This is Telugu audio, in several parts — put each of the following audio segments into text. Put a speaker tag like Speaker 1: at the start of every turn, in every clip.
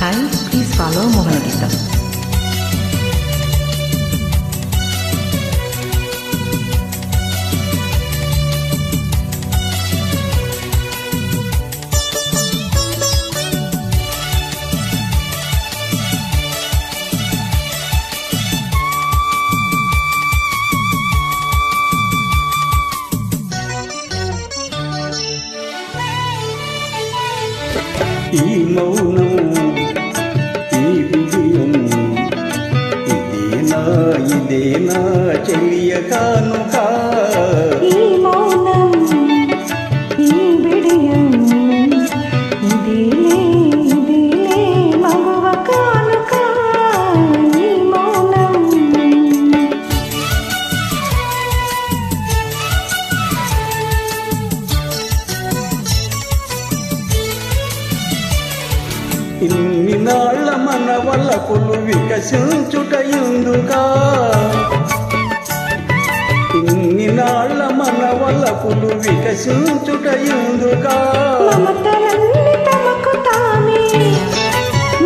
Speaker 1: Hi, please follow Mohanagita.
Speaker 2: ఈ మౌనం ఈ విజయం ఇదేనా చెలియ కానుక.
Speaker 3: ఈ మౌనం ఈ విడియం ఇదేలే మగువ కానుక. ఈ మౌనం
Speaker 2: ఇన్ని నాళ్ళ మన వలపులు వికసించుట ఎందుకా. ఇన్ని నాళ్ళ మన వలపులు వికసించుట ఎందుకా.
Speaker 3: మమతలన్నీ తమకు తామే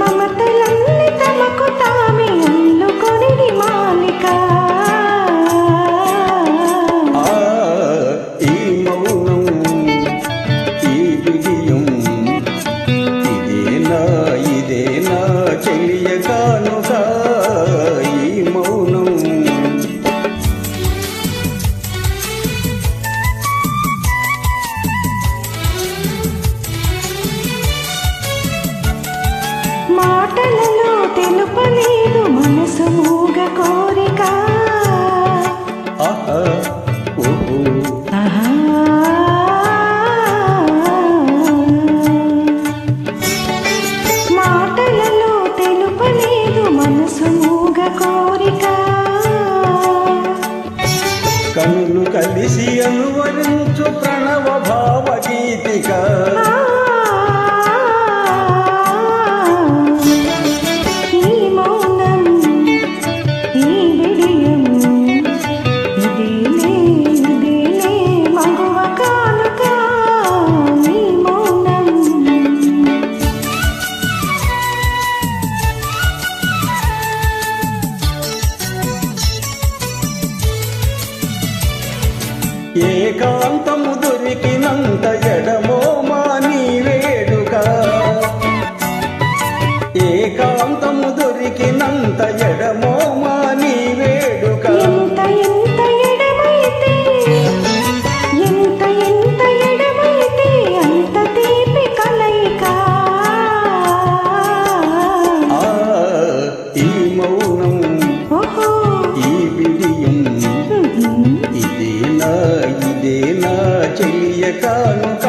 Speaker 3: మమతలన్నీ తమకు తామే అల్లుకొనిది మాలిక.
Speaker 2: ఈ మౌనం ఈ విజయం ఇదేనా చెలియ కానుక. ఈ మౌనం
Speaker 3: మాటలలో తెలుపలేదు మనసు మూగ కోరిక.
Speaker 2: ఆహా ఓహో
Speaker 3: ఆహా. మాటలలో తెలుపలేదు మనసు మూగ కోరిక.
Speaker 2: కనులు కలిసి అనువరించు ప్రణవ భావగీతిక.
Speaker 3: ఈ మౌనం ఈ విడియం ఇదేలే మగువ కానుక. ఈ మౌనం
Speaker 2: ఏకాంతము దొరికినంత ఎడమో మాని వేడుక. ఏకాంతము దొరికినంత ఎడమో మాని వేడుక.
Speaker 3: ఎంత ఎడమైతే అంత తీపి కలయిక.
Speaker 2: ఈ మౌనం
Speaker 3: ఓహో
Speaker 2: ఈ విడియం ఇదేనా చెలియ కానుక.